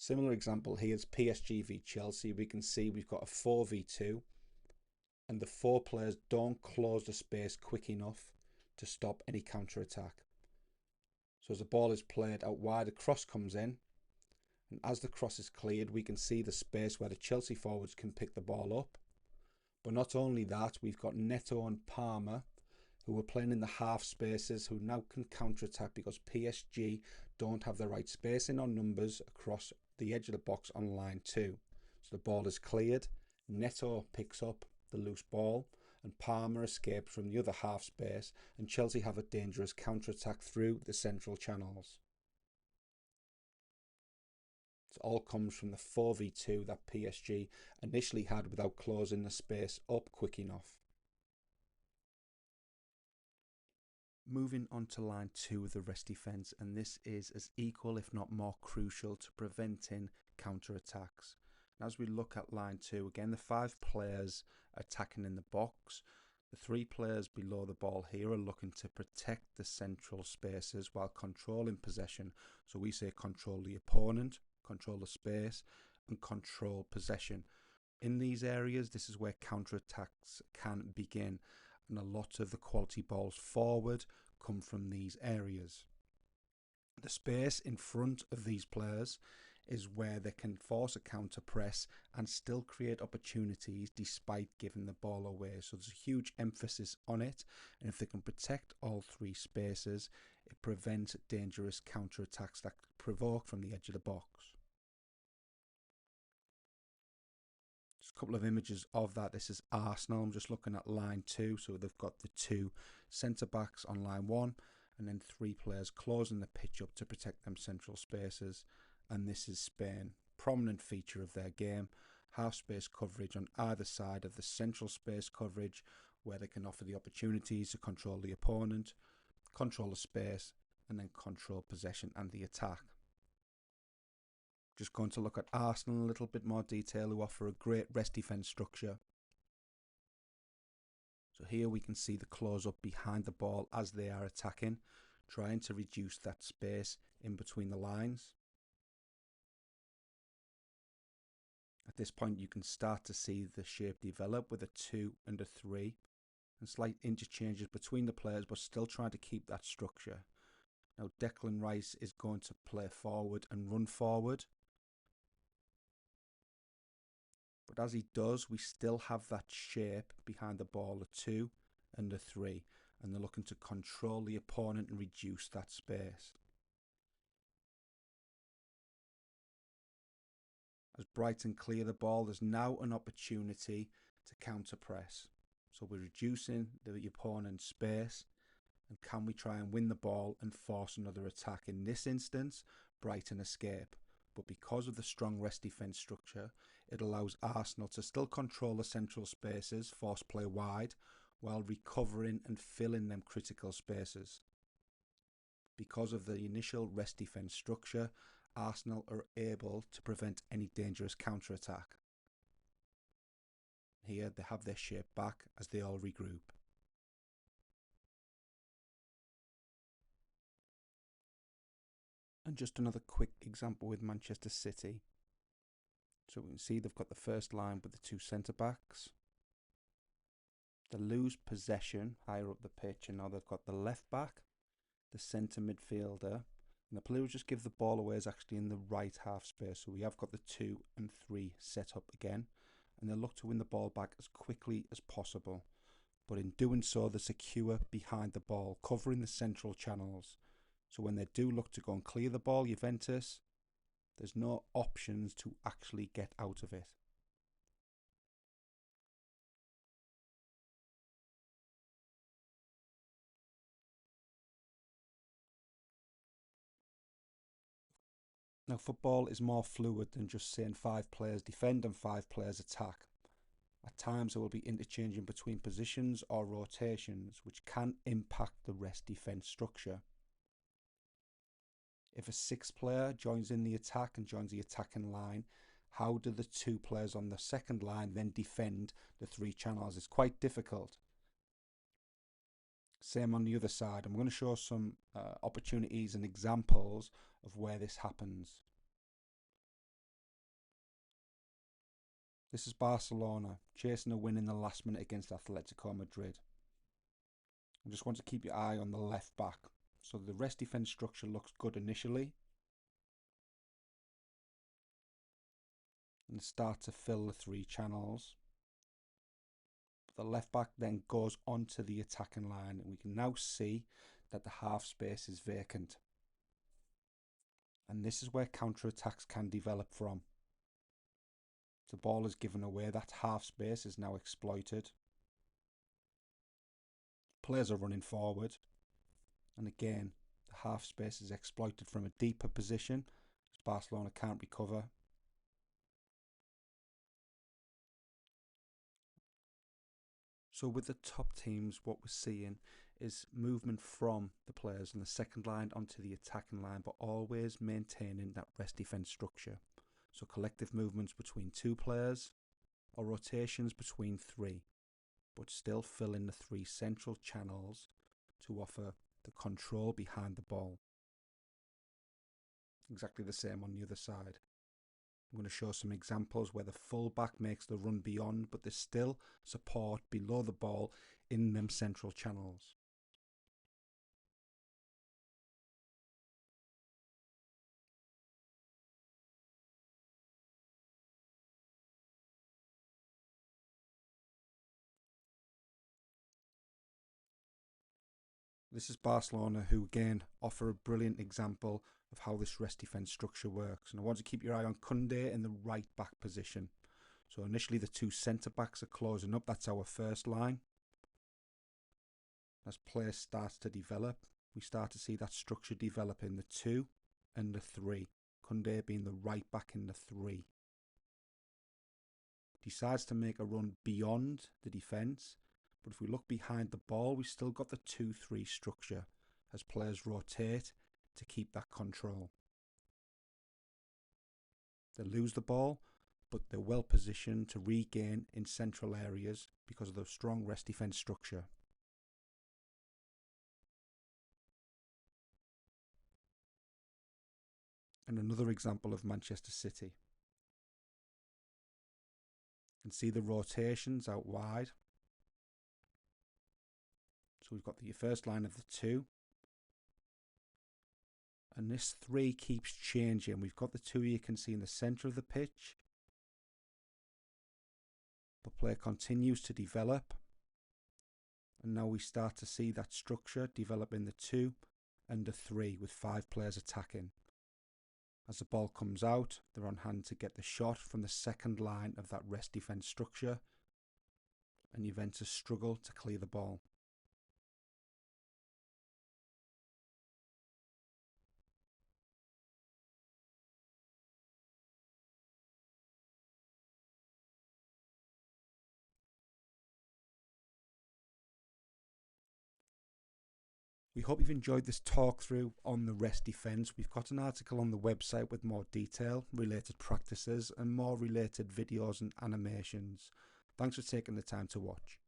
Similar example here is PSG v Chelsea. We can see we've got a 4v2 and the four players don't close the space quick enough to stop any counter-attack. So as the ball is played out wide, the cross comes in, and as the cross is cleared, we can see the space where the Chelsea forwards can pick the ball up. But not only that, we've got Neto and Palmer, who are playing in the half spaces, who now can counter-attack because PSG don't have the right spacing or numbers across the edge of the box on line 2. So the ball is cleared, Neto picks up the loose ball, and Palmer escapes from the other half space, and Chelsea have a dangerous counter-attack through the central channels. It all comes from the 4v2 that PSG initially had without closing the space up quick enough. Moving on to line 2 of the rest defence, and this is as equal if not more crucial to preventing counter-attacks. As we look at line 2, again the 5 players attacking in the box. The 3 players below the ball here are looking to protect the central spaces while controlling possession. So we say control the opponent, control the space, and control possession. In these areas, this is where counter-attacks can begin, and a lot of the quality balls forward come from these areas. The space in front of these players is where they can force a counter press and still create opportunities despite giving the ball away. So there's a huge emphasis on it, and if they can protect all 3 spaces, it prevents dangerous counter attacks that provoke from the edge of the box. Just a couple of images of that. This is Arsenal. I'm just looking at line 2, so they've got the 2 centre backs on line 1 and then 3 players closing the pitch up to protect them central spaces. And this is Spain, prominent feature of their game, half space coverage on either side of the central space coverage, where they can offer the opportunities to control the opponent, control the space, and then control possession and the attack. Just going to look at Arsenal in a little bit more detail, who offer a great rest defence structure. So here we can see the close up behind the ball as they are attacking, trying to reduce that space in between the lines. At this point you can start to see the shape develop with a 2 and a 3 and slight interchanges between the players, but still trying to keep that structure. Now Declan Rice is going to play forward and run forward. But as he does, we still have that shape behind the ball, a 2 and a 3, and they're looking to control the opponent and reduce that space. As Brighton clear the ball, there's now an opportunity to counter press. So we're reducing the opponent's space, and can we try and win the ball and force another attack? In this instance, Brighton escape. But because of the strong rest defence structure, it allows Arsenal to still control the central spaces, force play wide, while recovering and filling them critical spaces. Because of the initial rest defence structure, Arsenal are able to prevent any dangerous counter-attack. Here they have their shape back as they all regroup. And just another quick example with Manchester City. So we can see they've got the first line with the 2 centre-backs. They lose possession higher up the pitch, and now they've got the left-back, the centre midfielder, and the player who just give the ball away is actually in the right half space. So we have got the 2 and 3 set up again, and they look to win the ball back as quickly as possible. But in doing so, they're secure behind the ball, covering the central channels. So when they do look to go and clear the ball, Juventus, there's no options to actually get out of it. Now, football is more fluid than just saying 5 players defend and 5 players attack. At times there will be interchanging between positions or rotations, which can impact the rest defence structure. If a 6th player joins in the attack and joins the attacking line, how do the 2 players on the second line then defend the 3 channels? It's quite difficult. Same on the other side. I'm going to show some opportunities and examples of where this happens. This is Barcelona chasing a win in the last minute against Atletico Madrid. I just want to keep your eye on the left back. So the rest defence structure looks good initially. And start to fill the 3 channels. The left back then goes onto the attacking line, and we can now see that the half space is vacant. And this is where counter-attacks can develop from. The ball is given away, that half space is now exploited. Players are running forward, and again the half space is exploited from a deeper position as Barcelona can't recover. So with the top teams, what we're seeing is movement from the players in the second line onto the attacking line, but always maintaining that rest defence structure. So collective movements between 2 players or rotations between 3, but still filling the 3 central channels to offer the control behind the ball. Exactly the same on the other side. I'm going to show some examples where the full back makes the run beyond, but there's still support below the ball in them central channels. This is Barcelona, who again offer a brilliant example of how this rest defence structure works. And I want to keep your eye on Koundé in the right back position. So initially the 2 centre backs are closing up. That's our first line. As play starts to develop, we start to see that structure develop in the 2 and the 3. Koundé being the right back in the 3. Decides to make a run beyond the defence. But if we look behind the ball, we've still got the 2-3 structure as players rotate to keep that control. They lose the ball, but they're well positioned to regain in central areas because of the strong rest defence structure. And another example of Manchester City. You can see the rotations out wide. So we've got the first line of the 2. And this 3 keeps changing. We've got the 2 you can see in the centre of the pitch. But play continues to develop. And now we start to see that structure develop in the 2 and the 3 with 5 players attacking. As the ball comes out, they're on hand to get the shot from the second line of that rest defence structure. And Juventus struggle to clear the ball. We hope you've enjoyed this talk through on the rest defence. We've got an article on the website with more detail, related practices and more related videos and animations. Thanks for taking the time to watch.